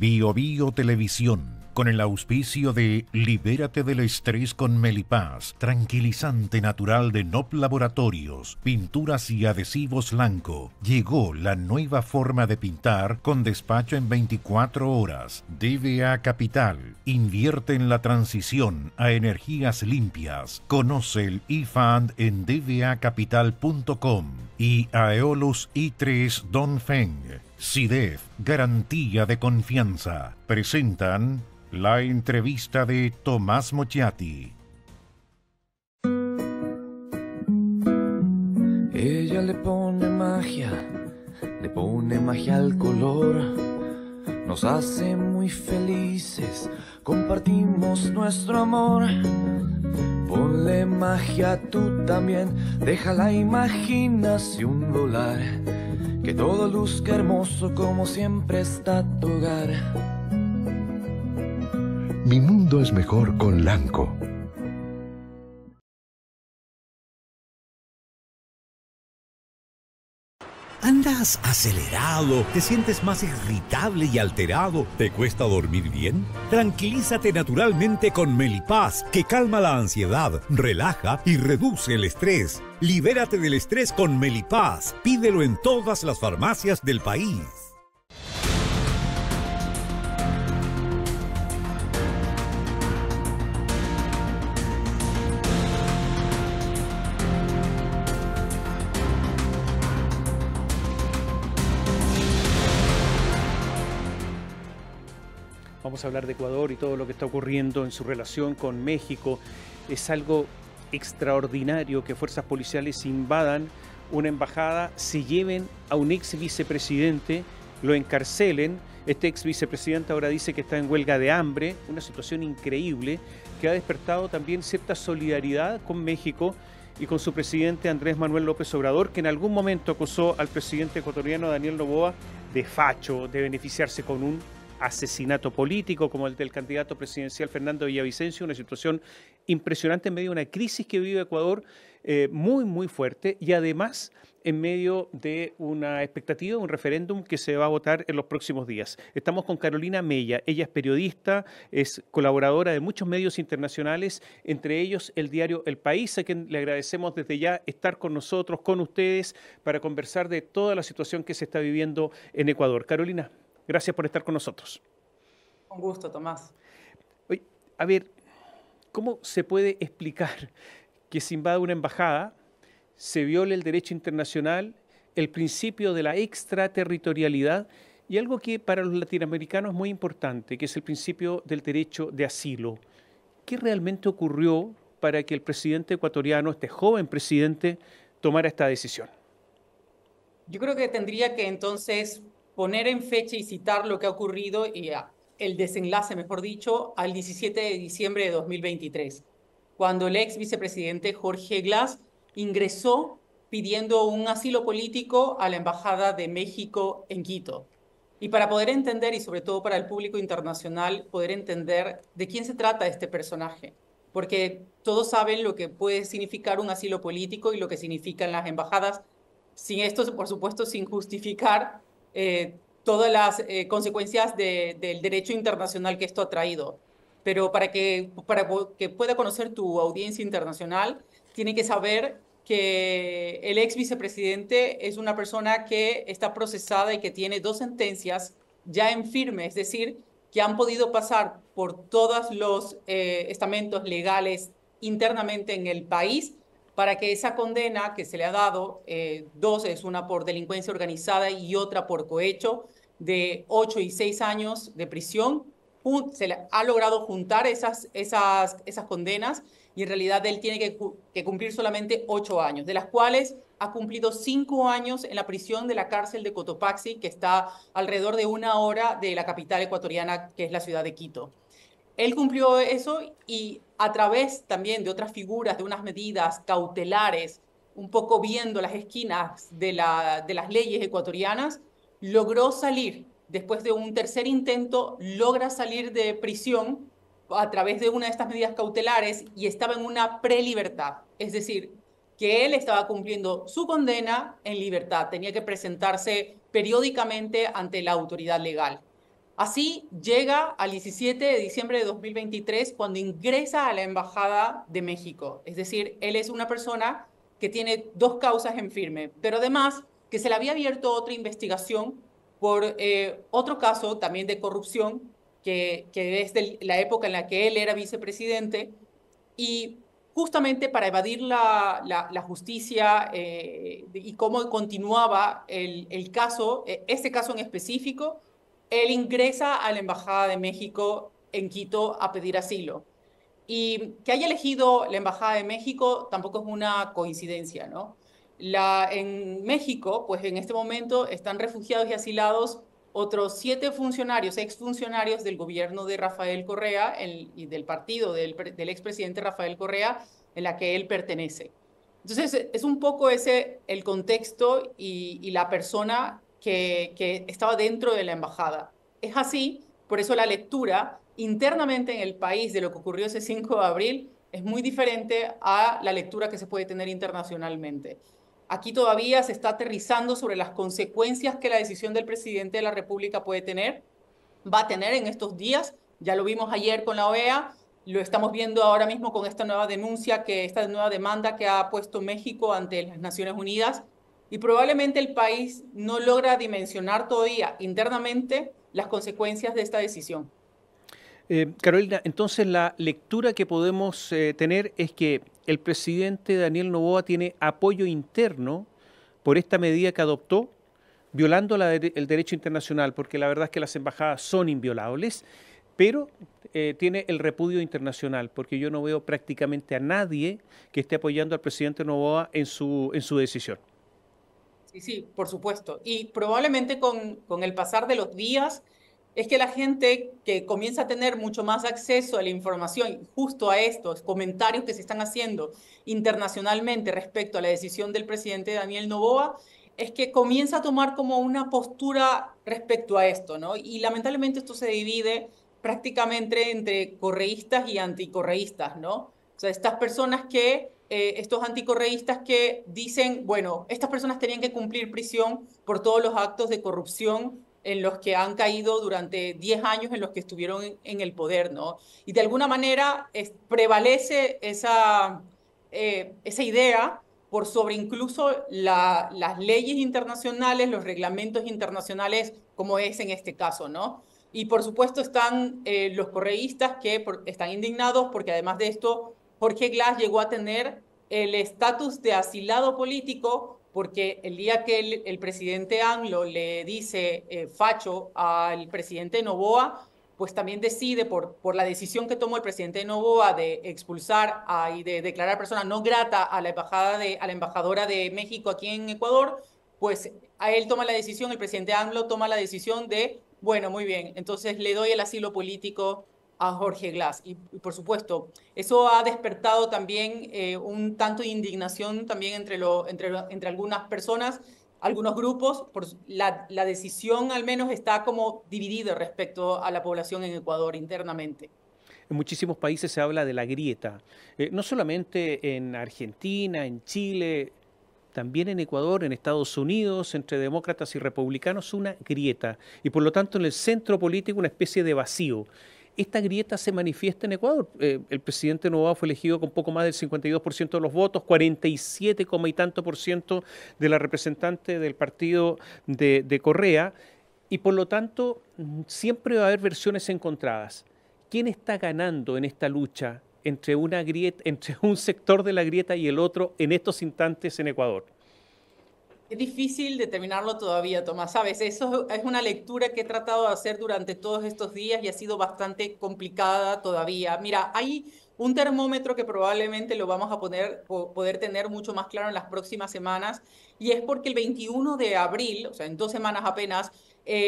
Bio Bio Televisión, con el auspicio de Libérate del estrés con Melipaz, tranquilizante natural de NOP Laboratorios, pinturas y adhesivos Lanco. Llegó la nueva forma de pintar con despacho en 24 horas. DVA Capital, invierte en la transición a energías limpias. Conoce el eFund en dvacapital.com y Aeolus i3 Dongfeng. SIDEF, garantía de confianza. Presentan la entrevista de Tomás Mochiati. Ella le pone magia al color. Nos hace muy felices, compartimos nuestro amor. Ponle magia tú también, deja la imaginación volar. Que todo luzca hermoso como siempre está tu hogar. Mi mundo es mejor con Lanco. ¿Andas acelerado? ¿Te sientes más irritable y alterado? ¿Te cuesta dormir bien? Tranquilízate naturalmente con Melipaz, que calma la ansiedad, relaja y reduce el estrés. Libérate del estrés con Melipaz. Pídelo en todas las farmacias del país. Vamos a hablar de Ecuador y todo lo que está ocurriendo en su relación con México. Es algo extraordinario que fuerzas policiales invadan una embajada, se lleven a un ex vicepresidente, lo encarcelen. Este ex vicepresidente ahora dice que está en huelga de hambre, una situación increíble que ha despertado también cierta solidaridad con México y con su presidente Andrés Manuel López Obrador, que en algún momento acusó al presidente ecuatoriano Daniel Noboa de facho, de beneficiarse con un asesinato político como el del candidato presidencial Fernando Villavicencio, una situación impresionante en medio de una crisis que vive Ecuador muy fuerte y además en medio de una expectativa, un referéndum que se va a votar en los próximos días. Estamos con Carolina Mella, ella es periodista, es colaboradora de muchos medios internacionales, entre ellos el diario El País, a quien le agradecemos desde ya estar con nosotros, con ustedes, para conversar de toda la situación que se está viviendo en Ecuador. Carolina, gracias por estar con nosotros. Un gusto, Tomás. Oye, a ver, ¿cómo se puede explicar que se invada una embajada, se viole el derecho internacional, el principio de la extraterritorialidad y algo que para los latinoamericanos es muy importante, que es el principio del derecho de asilo? ¿Qué realmente ocurrió para que el presidente ecuatoriano, este joven presidente, tomara esta decisión? Yo creo que tendría que entonces poner en fecha y citar lo que ha ocurrido y el desenlace, mejor dicho, al 17 de diciembre de 2023, cuando el ex vicepresidente Jorge Glass ingresó pidiendo un asilo político a la Embajada de México en Quito. Y para poder entender, y sobre todo para el público internacional, poder entender de quién se trata este personaje, porque todos saben lo que puede significar un asilo político y lo que significan las embajadas, sin esto, por supuesto, sin justificar todas las consecuencias del derecho internacional que esto ha traído. Pero para que pueda conocer tu audiencia internacional, tiene que saber que el ex vicepresidente es una persona que está procesada y que tiene 2 sentencias ya en firme, es decir, que han podido pasar por todos los estamentos legales internamente en el país para que esa condena que se le ha dado, 2, es una por delincuencia organizada y otra por cohecho, de 8 y 6 años de prisión. Se le ha logrado juntar esas condenas y en realidad él tiene que cumplir solamente 8 años, de las cuales ha cumplido 5 años en la prisión de la cárcel de Cotopaxi, que está alrededor de 1 hora de la capital ecuatoriana, que es la ciudad de Quito. Él cumplió eso y a través también de otras figuras, de unas medidas cautelares, un poco viendo las esquinas de las leyes ecuatorianas, logró salir. Después de un tercer intento, logra salir de prisión a través de una de estas medidas cautelares y estaba en una prelibertad. Es decir, que él estaba cumpliendo su condena en libertad. Tenía que presentarse periódicamente ante la autoridad legal. Así llega al 17 de diciembre de 2023 cuando ingresa a la Embajada de México. Es decir, él es una persona que tiene 2 causas en firme, pero además que se le había abierto otra investigación por otro caso también de corrupción, que es de la época en la que él era vicepresidente, y justamente para evadir la justicia y cómo continuaba el caso, este caso en específico, él ingresa a la Embajada de México en Quito a pedir asilo. Y que haya elegido la Embajada de México tampoco es una coincidencia, ¿no? En México, pues en este momento están refugiados y asilados otros 7 funcionarios, exfuncionarios del gobierno de Rafael Correa y del partido del expresidente Rafael Correa, en la que él pertenece. Entonces, es un poco ese el contexto y la persona que estaba dentro de la embajada. Es así, por eso la lectura internamente en el país de lo que ocurrió ese 5 de abril es muy diferente a la lectura que se puede tener internacionalmente. Aquí todavía se está aterrizando sobre las consecuencias que la decisión del presidente de la República va a tener en estos días. Ya lo vimos ayer con la OEA, lo estamos viendo ahora mismo con esta nueva esta nueva demanda que ha puesto México ante las Naciones Unidas, y probablemente el país no logra dimensionar todavía internamente las consecuencias de esta decisión. Carolina, entonces la lectura que podemos tener es que el presidente Daniel Noboa tiene apoyo interno por esta medida que adoptó, violando el derecho internacional, porque la verdad es que las embajadas son inviolables, pero tiene el repudio internacional, porque yo no veo prácticamente a nadie que esté apoyando al presidente Noboa en su decisión. Sí, sí, por supuesto. Y probablemente con el pasar de los días es que la gente que comienza a tener mucho más acceso a la información, justo a estos comentarios que se están haciendo internacionalmente respecto a la decisión del presidente Daniel Noboa, es que comienza a tomar como una postura respecto a esto, ¿no? Y lamentablemente esto se divide prácticamente entre correístas y anticorreístas, ¿no? O sea, estas personas estos anticorreístas que dicen, bueno, estas personas tenían que cumplir prisión por todos los actos de corrupción en los que han caído durante 10 años en los que estuvieron en el poder, ¿no? Y de alguna manera prevalece esa idea por sobre incluso las leyes internacionales, los reglamentos internacionales, como es en este caso, ¿no? Y por supuesto están los correístas que están indignados porque además de esto, Jorge Glass llegó a tener el estatus de asilado político porque el día que el presidente AMLO le dice facho al presidente Noboa, pues también decide por la decisión que tomó el presidente Noboa de expulsar y de declarar persona no grata a la embajadora de México aquí en Ecuador, pues a él toma la decisión, el presidente AMLO toma la decisión de, bueno, muy bien, entonces le doy el asilo político a Jorge Glass. Y por supuesto, eso ha despertado también un tanto de indignación también entre algunas personas, algunos grupos. La decisión al menos está como dividida respecto a la población en Ecuador internamente. En muchísimos países se habla de la grieta, no solamente en Argentina, en Chile, también en Ecuador, en Estados Unidos, entre demócratas y republicanos, una grieta. Y por lo tanto en el centro político una especie de vacío. Esta grieta se manifiesta en Ecuador. El presidente Noboa fue elegido con poco más del 52% de los votos, 47, y tanto por ciento de la representante del partido de Correa, y por lo tanto siempre va a haber versiones encontradas. ¿Quién está ganando en esta lucha entre una grieta, entre un sector de la grieta y el otro en estos instantes en Ecuador? Es difícil determinarlo todavía, Tomás, ¿sabes? Eso es una lectura que he tratado de hacer durante todos estos días y ha sido bastante complicada todavía. Mira, hay un termómetro que probablemente lo vamos a poder tener mucho más claro en las próximas semanas, y es porque el 21 de abril, o sea, en 2 semanas apenas,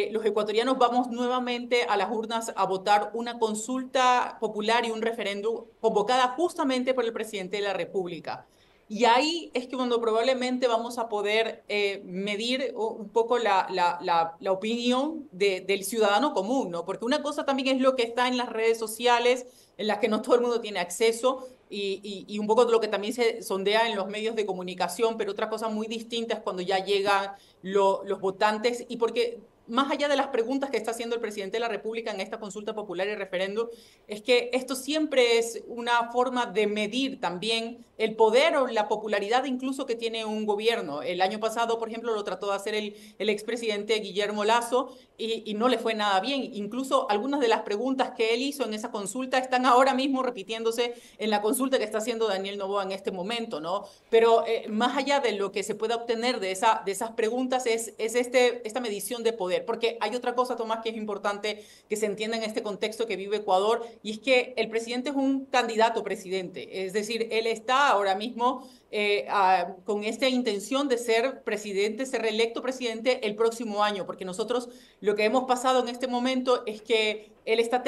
los ecuatorianos vamos nuevamente a las urnas a votar una consulta popular y un referéndum convocada justamente por el presidente de la República. Y ahí es que cuando probablemente vamos a poder medir un poco la opinión del ciudadano común, ¿no? Porque una cosa también es lo que está en las redes sociales, en las que no todo el mundo tiene acceso, y un poco de lo que también se sondea en los medios de comunicación, pero otra cosa muy distinta es cuando ya llegan los votantes, y porque más allá de las preguntas que está haciendo el presidente de la República en esta consulta popular y referéndum, es que esto siempre es una forma de medir también el poder o la popularidad incluso que tiene un gobierno. El año pasado, por ejemplo, lo trató de hacer el expresidente Guillermo Lasso y no le fue nada bien. Incluso algunas de las preguntas que él hizo en esa consulta están ahora mismo repitiéndose en la consulta que está haciendo Daniel Noboa en este momento, ¿no? Pero más allá de lo que se pueda obtener de esas preguntas es esta medición de poder. Porque hay otra cosa, Tomás, que es importante que se entienda en este contexto que vive Ecuador, y es que el presidente es un candidato presidente. Es decir, él está ahora mismo con esta intención de ser presidente, ser reelecto presidente el próximo año, porque nosotros lo que hemos pasado en este momento es que él está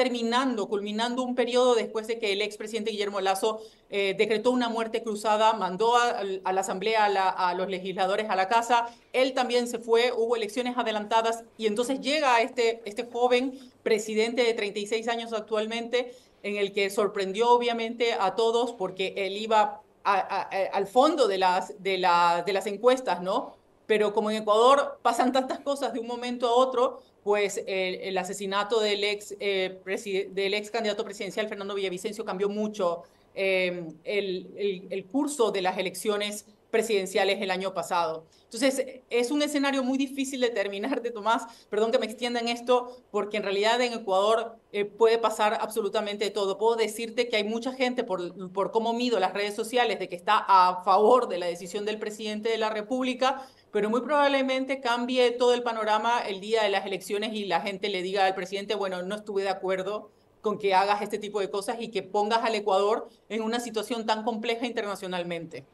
culminando un periodo después de que el expresidente Guillermo Lasso decretó una muerte cruzada, mandó a la Asamblea, a los legisladores a la casa, él también se fue, hubo elecciones adelantadas y entonces llega este joven presidente de 36 años actualmente, en el que sorprendió obviamente a todos porque él iba al fondo de las encuestas, ¿no? Pero como en Ecuador pasan tantas cosas de un momento a otro, pues el asesinato del ex candidato presidencial Fernando Villavicencio cambió mucho el curso de las elecciones presidenciales el año pasado. Entonces, es un escenario muy difícil de terminar, de Tomás, perdón que me extienda en esto, porque en realidad en Ecuador puede pasar absolutamente todo. Puedo decirte que hay mucha gente, por cómo mido las redes sociales, de que está a favor de la decisión del presidente de la República, pero muy probablemente cambie todo el panorama el día de las elecciones y la gente le diga al presidente, bueno, no estuve de acuerdo con que hagas este tipo de cosas y que pongas al Ecuador en una situación tan compleja internacionalmente.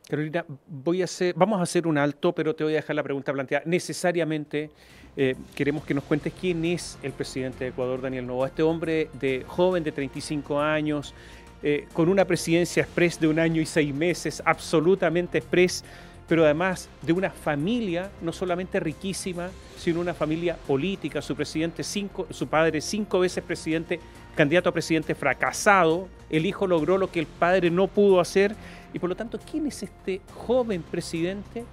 Carolina, vamos a hacer un alto, pero te voy a dejar la pregunta planteada. Necesariamente queremos que nos cuentes quién es el presidente de Ecuador, Daniel Noboa, este hombre joven de 35 años, con una presidencia express de 1 año y 6 meses, absolutamente express, pero además de una familia no solamente riquísima, sino una familia política. Su padre 5 veces presidente, candidato a presidente fracasado. El hijo logró lo que el padre no pudo hacer. Y por lo tanto, ¿quién es este joven presidente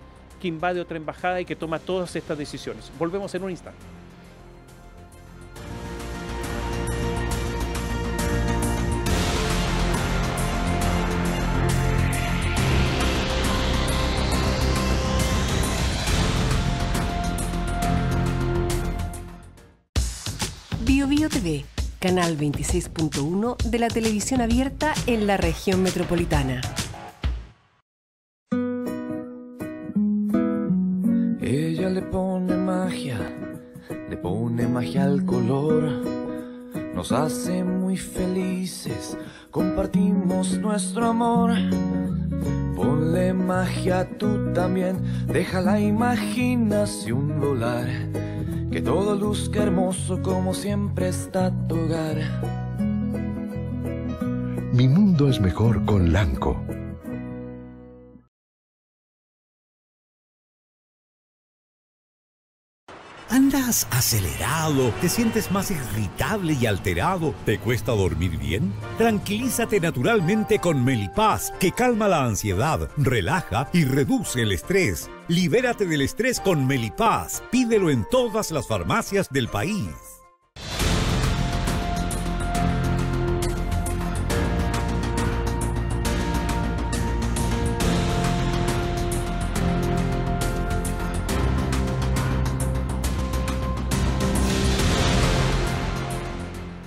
que invade otra embajada y que toma todas estas decisiones? Volvemos en un instante. BioBio TV, canal 26.1 de la televisión abierta en la región metropolitana. Ella le pone magia al color, nos hace muy felices, compartimos nuestro amor. Ponle magia tú también, deja la imaginación volar, que todo luzca hermoso como siempre está tu hogar. Mi mundo es mejor con Lanco. ¿Andas acelerado? ¿Te sientes más irritable y alterado? ¿Te cuesta dormir bien? Tranquilízate naturalmente con Melipaz, que calma la ansiedad, relaja y reduce el estrés. Libérate del estrés con Melipaz. Pídelo en todas las farmacias del país.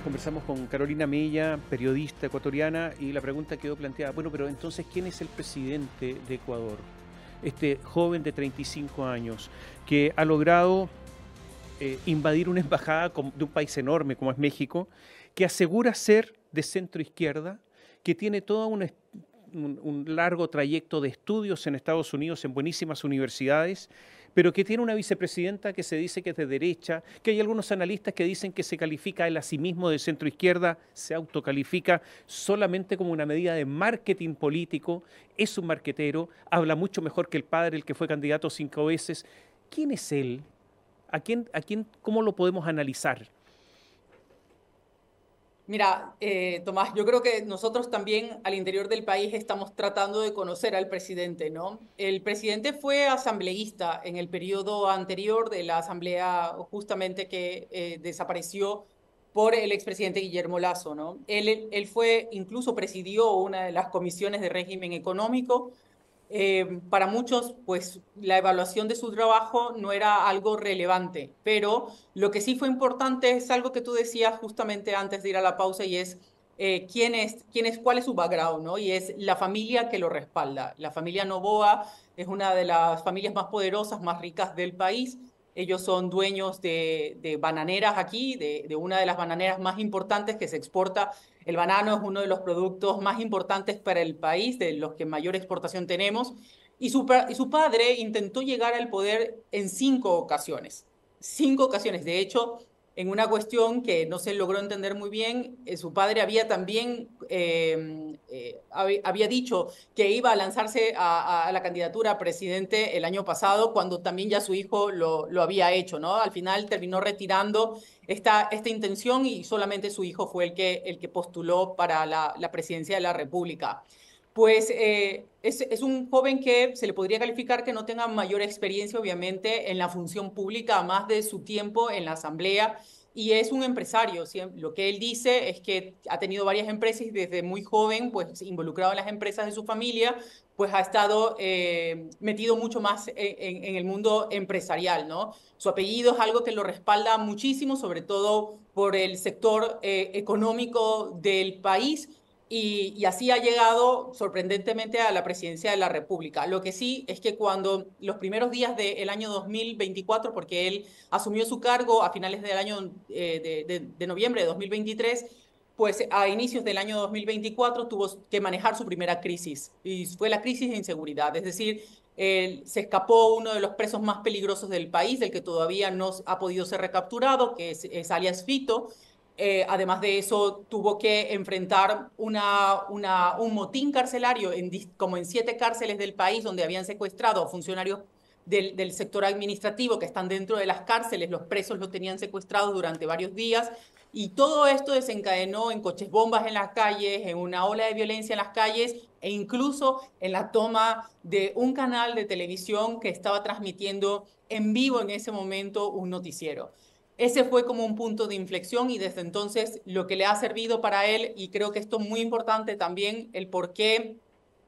Conversamos con Carolina Mella, periodista ecuatoriana, y la pregunta quedó planteada, bueno, pero entonces, ¿quién es el presidente de Ecuador? Este joven de 35 años que ha logrado invadir una embajada de un país enorme como es México, que asegura ser de centro izquierda, que tiene todo un largo trayecto de estudios en Estados Unidos en buenísimas universidades, pero que tiene una vicepresidenta que se dice que es de derecha, que hay algunos analistas que dicen que se califica él a sí mismo de centro izquierda, se autocalifica solamente como una medida de marketing político, es un marquetero, habla mucho mejor que el padre, el que fue candidato 5 veces. ¿Quién es él? ¿Cómo lo podemos analizar? Mira, Tomás, yo creo que nosotros también al interior del país estamos tratando de conocer al presidente, ¿no? El presidente fue asambleísta en el periodo anterior de la asamblea justamente que desapareció por el expresidente Guillermo Lasso, ¿no? Él fue, incluso presidió una de las comisiones de régimen económico. Para muchos, pues la evaluación de su trabajo no era algo relevante, pero lo que sí fue importante es algo que tú decías justamente antes de ir a la pausa y es cuál es su background, ¿no? Y es la familia que lo respalda. La familia Noboa es una de las familias más poderosas, más ricas del país. Ellos son dueños de bananeras aquí, de una de las bananeras más importantes que se exporta. El banano es uno de los productos más importantes para el país, de los que mayor exportación tenemos. Y su padre intentó llegar al poder en 5 ocasiones. 5 ocasiones. De hecho, en una cuestión que no se logró entender muy bien, su padre había también había dicho que iba a lanzarse a la candidatura a presidente el año pasado, cuando también ya su hijo lo había hecho, ¿no? Al final terminó retirando esta intención y solamente su hijo fue el que postuló para la presidencia de la República. Pues es un joven que se le podría calificar que no tenga mayor experiencia, obviamente, en la función pública, más de su tiempo en la Asamblea, y es un empresario. Lo que él dice es que ha tenido varias empresas y desde muy joven, pues involucrado en las empresas de su familia, pues ha estado metido mucho más en el mundo empresarial, ¿no? Su apellido es algo que lo respalda muchísimo, sobre todo por el sector económico del país. Y así ha llegado sorprendentemente a la presidencia de la República. Lo que sí es que cuando los primeros días del año 2024, porque él asumió su cargo a finales del año de noviembre de 2023, pues a inicios del año 2024 tuvo que manejar su primera crisis, y fue la crisis de inseguridad. Es decir, se escapó uno de los presos más peligrosos del país, del que todavía no ha podido ser recapturado, que es alias Fito. Además de eso, tuvo que enfrentar un motín carcelario como en 7 cárceles del país, donde habían secuestrado a funcionarios del sector administrativo que están dentro de las cárceles. Los presos los tenían secuestrados durante varios días. Y todo esto desencadenó en coches bombas en las calles, en una ola de violencia en las calles e incluso en la toma de un canal de televisión que estaba transmitiendo en vivo en ese momento un noticiero. Ese fue como un punto de inflexión y desde entonces lo que le ha servido para él, y creo que esto es muy importante también, el por qué,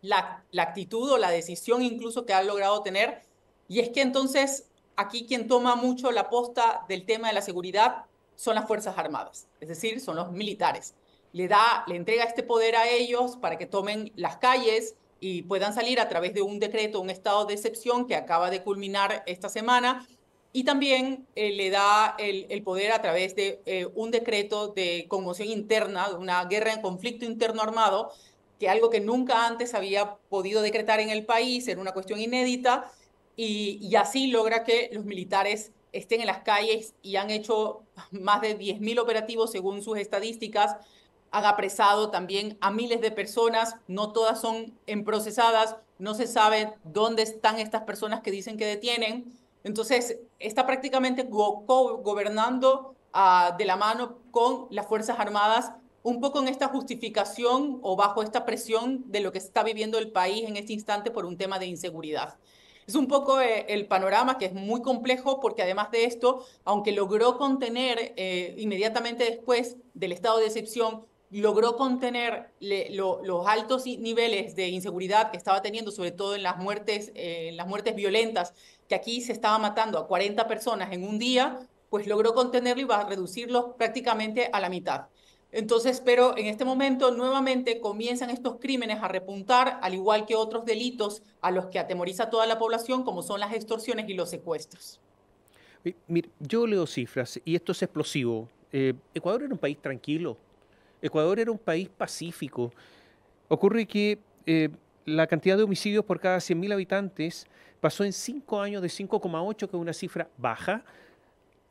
la actitud o la decisión incluso que ha logrado tener, y es que entonces aquí quien toma mucho la posta del tema de la seguridad son las Fuerzas Armadas, es decir, son los militares. Le entrega este poder a ellos para que tomen las calles y puedan salir a través de un decreto, un estado de excepción que acaba de culminar esta semana. Y también le da el poder a través de un decreto de conmoción interna, de una guerra en conflicto interno armado, que algo que nunca antes había podido decretar en el país, era una cuestión inédita, y así logra que los militares estén en las calles y han hecho más de 10.000 operativos según sus estadísticas. Han apresado también a miles de personas, no todas son procesadas, no se sabe dónde están estas personas que dicen que detienen. Entonces, está prácticamente gobernando de la mano con las Fuerzas Armadas, un poco en esta justificación o bajo esta presión de lo que está viviendo el país en este instante por un tema de inseguridad. Es un poco el panorama, que es muy complejo porque además de esto, aunque logró contener inmediatamente después del estado de excepción, logró contener los altos niveles de inseguridad que estaba teniendo, sobre todo en las muertes violentas, que aquí se estaba matando a 40 personas en un día, pues logró contenerlo y va a reducirlos prácticamente a la mitad. Entonces, pero en este momento nuevamente comienzan estos crímenes a repuntar, al igual que otros delitos a los que atemoriza a toda la población, como son las extorsiones y los secuestros. Mire, yo leo cifras y esto es explosivo. Ecuador era un país tranquilo. Ecuador era un país pacífico. Ocurre que la cantidad de homicidios por cada 100.000 habitantes pasó en 5 años de 5,8, que es una cifra baja,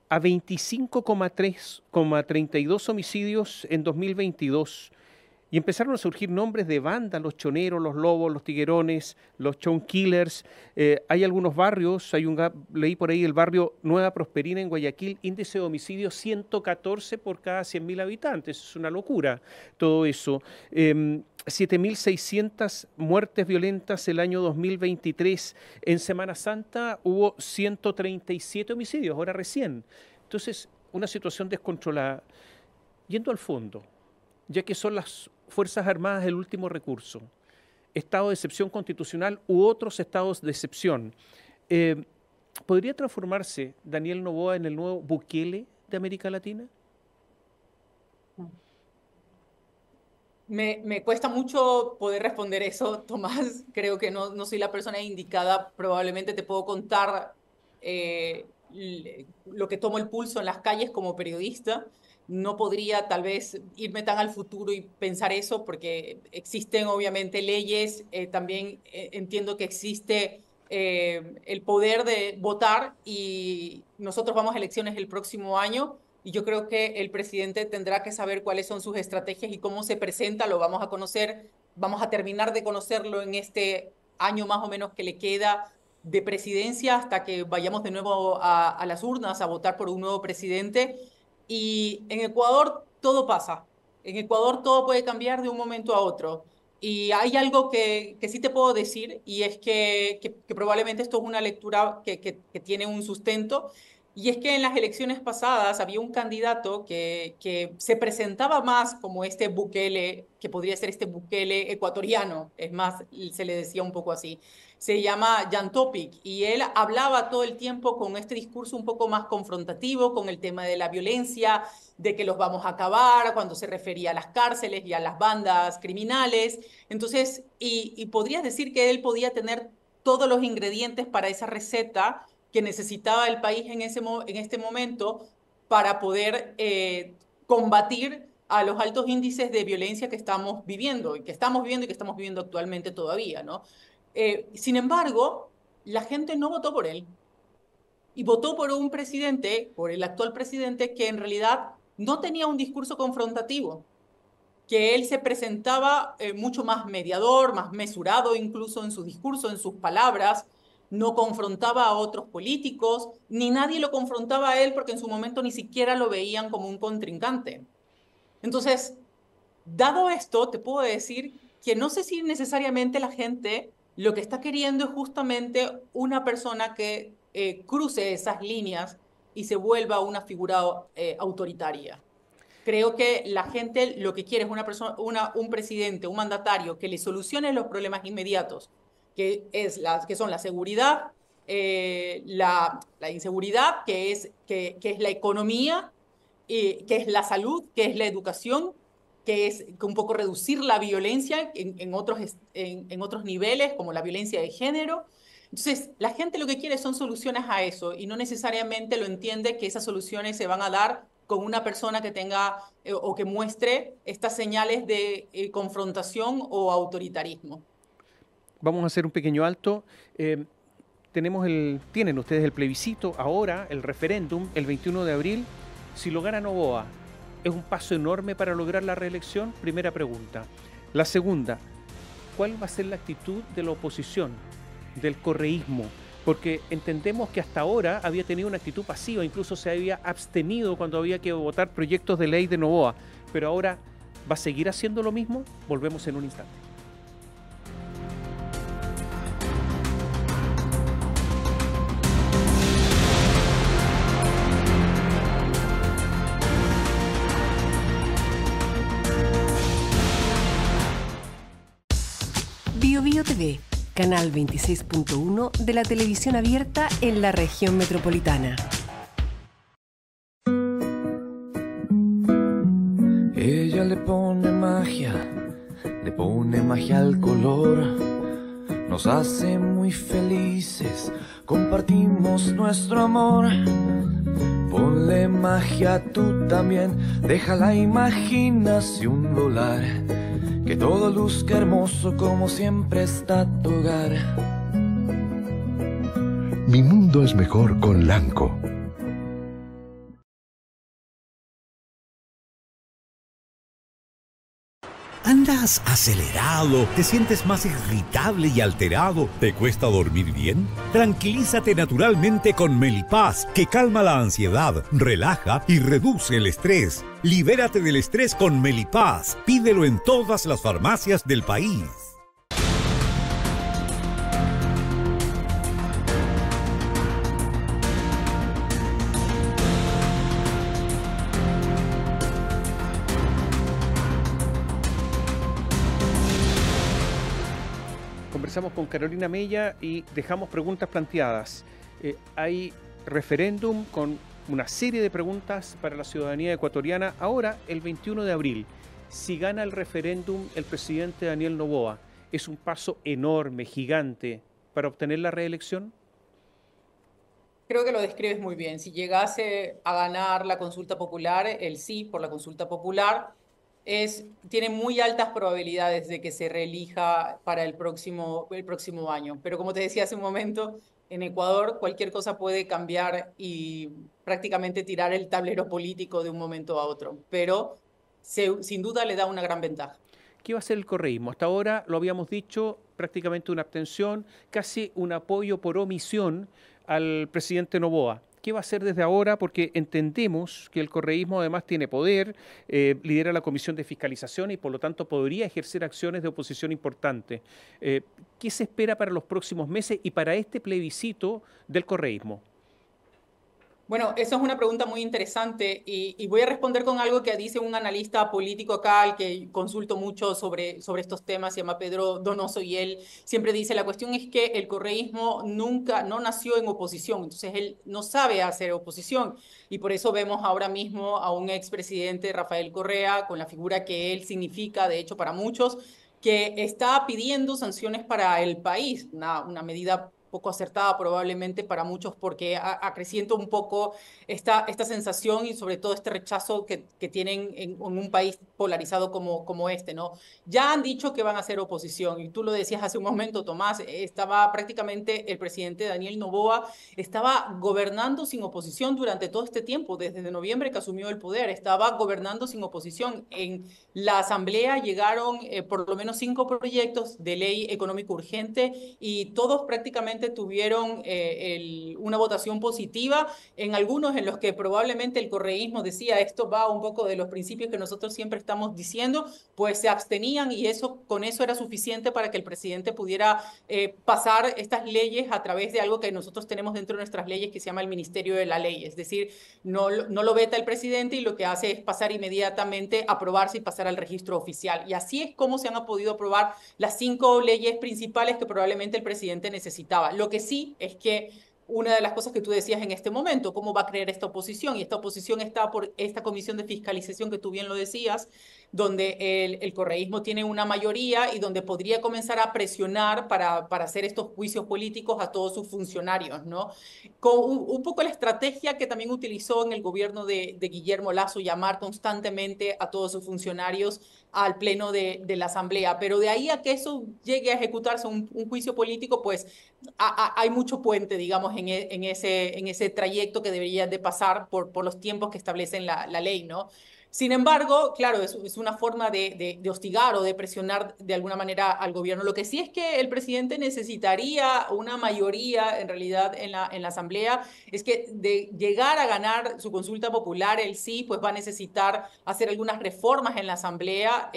a 25,32 homicidios en 2022. Y empezaron a surgir nombres de bandas, los choneros, los lobos, los tiguerones, los chon killers. Hay algunos barrios, leí por ahí el barrio Nueva Prosperina en Guayaquil, índice de homicidio 114 por cada 100.000 habitantes. Es una locura todo eso. 7.600 muertes violentas el año 2023. En Semana Santa hubo 137 homicidios, ahora recién. Entonces, una situación descontrolada. Yendo al fondo, ya que son las Fuerzas Armadas el último recurso, estado de excepción constitucional u otros estados de excepción, ¿podría transformarse Daniel Noboa en el nuevo Bukele de América Latina? Me cuesta mucho poder responder eso, Tomás. Creo que no soy la persona indicada. Probablemente te puedo contar lo que tomo el pulso en las calles como periodista. No podría tal vez irme tan al futuro y pensar eso porque existen obviamente leyes. También entiendo que existe el poder de votar y nosotros vamos a elecciones el próximo año. Y yo creo que el presidente tendrá que saber cuáles son sus estrategias y cómo se presenta. Lo vamos a conocer, vamos a terminar de conocerlo en este año más o menos que le queda de presidencia hasta que vayamos de nuevo a las urnas a votar por un nuevo presidente. Y en Ecuador todo pasa. En Ecuador todo puede cambiar de un momento a otro. Y hay algo que sí te puedo decir y es que probablemente esto es una lectura que tiene un sustento. Y es que en las elecciones pasadas había un candidato que se presentaba más como este Bukele, que podría ser este Bukele ecuatoriano, es más, se le decía un poco así. Se llama Jan Topic y él hablaba todo el tiempo con este discurso un poco más confrontativo, con el tema de la violencia, de que los vamos a acabar, cuando se refería a las cárceles y a las bandas criminales. Entonces, y podrías decir que él podía tener todos los ingredientes para esa receta que necesitaba el país en este momento para poder combatir a los altos índices de violencia que estamos viviendo y que estamos viviendo actualmente todavía, ¿no? Sin embargo, la gente no votó por él y votó por un presidente, por el actual presidente, que en realidad no tenía un discurso confrontativo, que él se presentaba mucho más mediador, más mesurado incluso en su discurso, en sus palabras. No confrontaba a otros políticos, ni nadie lo confrontaba a él porque en su momento ni siquiera lo veían como un contrincante. Entonces, dado esto, te puedo decir que no sé si necesariamente la gente lo que está queriendo es justamente una persona que cruce esas líneas y se vuelva una figura autoritaria. Creo que la gente lo que quiere es un presidente, un mandatario que le solucione los problemas inmediatos, que son la seguridad, la inseguridad, que es la economía, que es la salud, que es la educación, que es un poco reducir la violencia en otros niveles, como la violencia de género. Entonces, la gente lo que quiere son soluciones a eso y no necesariamente lo entiende que esas soluciones se van a dar con una persona que tenga o que muestre estas señales de confrontación o autoritarismo. Vamos a hacer un pequeño alto. Tienen ustedes el plebiscito ahora, el referéndum, el 21 de abril. Si lo gana Noboa, ¿es un paso enorme para lograr la reelección? Primera pregunta. La segunda, ¿cuál va a ser la actitud de la oposición, del correísmo? Porque entendemos que hasta ahora había tenido una actitud pasiva, incluso se había abstenido cuando había que votar proyectos de ley de Noboa. Pero ahora, ¿va a seguir haciendo lo mismo? Volvemos en un instante. BioBio TV, canal 26.1 de la televisión abierta en la región metropolitana. Ella le pone magia al color. Nos hace muy felices, compartimos nuestro amor. Ponle magia tú también, deja la imaginación volar. Que todo luzca hermoso como siempre está tu hogar. Mi mundo es mejor con Lanco. ¿Andas acelerado? ¿Te sientes más irritable y alterado? ¿Te cuesta dormir bien? Tranquilízate naturalmente con Melipaz, que calma la ansiedad, relaja y reduce el estrés. Libérate del estrés con Melipaz. Pídelo en todas las farmacias del país. Conversamos con Carolina Mella y dejamos preguntas planteadas. Hay referéndum con una serie de preguntas para la ciudadanía ecuatoriana. Ahora, el 21 de abril, si gana el referéndum el presidente Daniel Noboa, ¿es un paso enorme, gigante, para obtener la reelección? Creo que lo describes muy bien. Si llegase a ganar la consulta popular, el sí por la consulta popular, tiene muy altas probabilidades de que se reelija para el próximo año. Pero como te decía hace un momento, en Ecuador cualquier cosa puede cambiar y prácticamente tirar el tablero político de un momento a otro. Pero sin duda le da una gran ventaja. ¿Qué va a hacer el correísmo? Hasta ahora, lo habíamos dicho, prácticamente una abstención, casi un apoyo por omisión al presidente Noboa. ¿Qué va a hacer desde ahora? Porque entendemos que el correísmo además tiene poder, lidera la Comisión de Fiscalización y por lo tanto podría ejercer acciones de oposición importantes. ¿Qué se espera para los próximos meses y para este plebiscito del correísmo? Bueno, esa es una pregunta muy interesante y voy a responder con algo que dice un analista político acá, al que consulto mucho sobre estos temas, se llama Pedro Donoso, y él siempre dice, la cuestión es que el correísmo no nació en oposición, entonces él no sabe hacer oposición, y por eso vemos ahora mismo a un expresidente, Rafael Correa, con la figura que él significa, de hecho, para muchos, que está pidiendo sanciones para el país, una medida poco acertada probablemente para muchos, porque acrecienta un poco esta sensación y sobre todo este rechazo que tienen en un país polarizado como este, ¿no? Ya han dicho que van a hacer oposición, y tú lo decías hace un momento, Tomás, estaba prácticamente el presidente Daniel Noboa, estaba gobernando sin oposición durante todo este tiempo, desde noviembre que asumió el poder, estaba gobernando sin oposición. En la Asamblea llegaron por lo menos 5 proyectos de ley económico urgente y todos prácticamente tuvieron una votación positiva, en algunos en los que probablemente el correísmo decía esto va un poco de los principios que nosotros siempre estamos diciendo, pues se abstenían y con eso era suficiente para que el presidente pudiera pasar estas leyes a través de algo que nosotros tenemos dentro de nuestras leyes que se llama el Ministerio de la Ley, es decir, no lo veta el presidente y lo que hace es pasar inmediatamente, aprobarse y pasar al registro oficial. Y así es como se han podido aprobar las 5 leyes principales que probablemente el presidente necesitaba. Lo que sí es que una de las cosas que tú decías en este momento, ¿cómo va a creer esta oposición? Y esta oposición está por esta comisión de fiscalización que tú bien lo decías, donde el correísmo tiene una mayoría y donde podría comenzar a presionar para hacer estos juicios políticos a todos sus funcionarios, ¿no? Con un poco la estrategia que también utilizó en el gobierno de Guillermo Lasso, llamar constantemente a todos sus funcionarios al pleno de la Asamblea. Pero de ahí a que eso llegue a ejecutarse un juicio político, pues hay mucho puente, digamos, en ese trayecto que debería de pasar por los tiempos que establecen la ley, ¿no? Sin embargo, claro, es una forma de hostigar o de presionar de alguna manera al gobierno. Lo que sí es que el presidente necesitaría una mayoría, en realidad, en la Asamblea, es que de llegar a ganar su consulta popular, él sí, pues va a necesitar hacer algunas reformas en la Asamblea,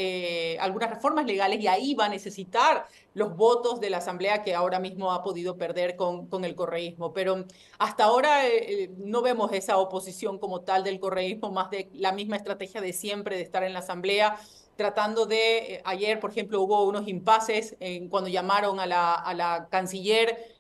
algunas reformas legales, y ahí va a necesitar los votos de la Asamblea que ahora mismo ha podido perder con el correísmo. Pero hasta ahora no vemos esa oposición como tal del correísmo, más de la misma estrategia de siempre de estar en la Asamblea, tratando de, ayer por ejemplo hubo unos impases cuando llamaron a la canciller,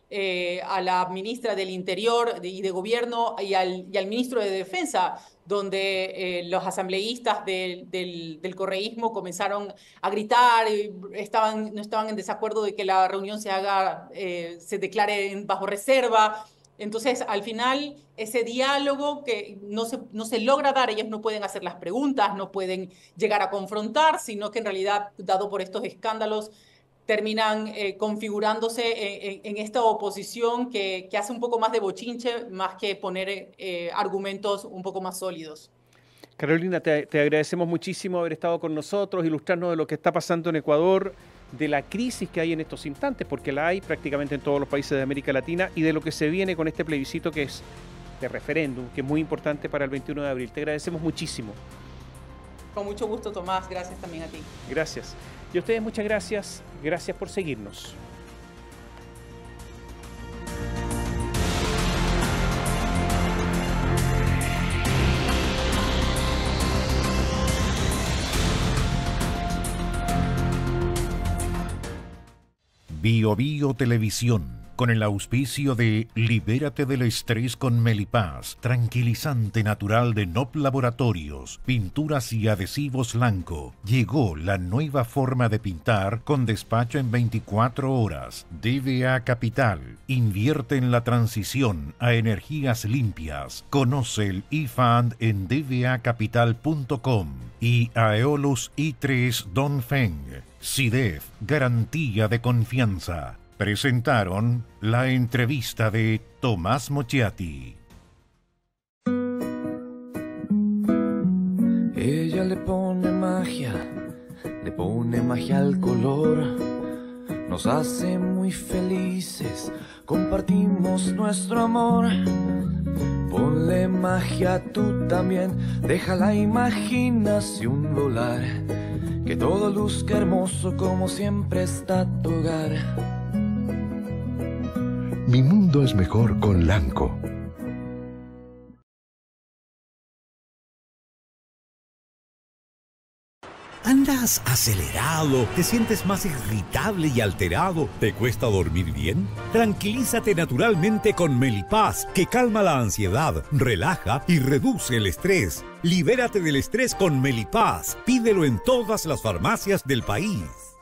a la ministra del Interior y de Gobierno y al ministro de Defensa, donde los asambleístas del correísmo comenzaron a gritar, no estaban en desacuerdo de que la reunión se declare bajo reserva. Entonces, al final, ese diálogo que no se logra dar, ellos no pueden hacer las preguntas, no pueden llegar a confrontar, sino que en realidad, dado por estos escándalos, terminan configurándose en esta oposición que hace un poco más de bochinche, más que poner argumentos un poco más sólidos. Carolina, te agradecemos muchísimo haber estado con nosotros, ilustrarnos de lo que está pasando en Ecuador, de la crisis que hay en estos instantes, porque la hay prácticamente en todos los países de América Latina, y de lo que se viene con este plebiscito que es de referéndum, que es muy importante para el 21 de abril. Te agradecemos muchísimo. Con mucho gusto, Tomás. Gracias también a ti. Gracias. Y a ustedes muchas gracias. Gracias por seguirnos. Bio Bio Televisión, con el auspicio de Libérate del estrés con Melipaz, tranquilizante natural de NOP Laboratorios, pinturas y adhesivos Lanco. Llegó la nueva forma de pintar con despacho en 24 horas. DVA Capital, invierte en la transición a energías limpias. Conoce el eFund en dvacapital.com y Aeolus i3 Dongfeng. SIDEF, garantía de confianza. Presentaron la entrevista de Tomás Mochiati. Ella le pone magia al color. Nos hace muy felices, compartimos nuestro amor. Ponle magia tú también, deja la imaginación volar. Que todo luzca hermoso como siempre está tu hogar. Mi mundo es mejor con Lanco. ¿Andas acelerado? ¿Te sientes más irritable y alterado? ¿Te cuesta dormir bien? Tranquilízate naturalmente con Melipaz, que calma la ansiedad, relaja y reduce el estrés. Libérate del estrés con Melipaz. Pídelo en todas las farmacias del país.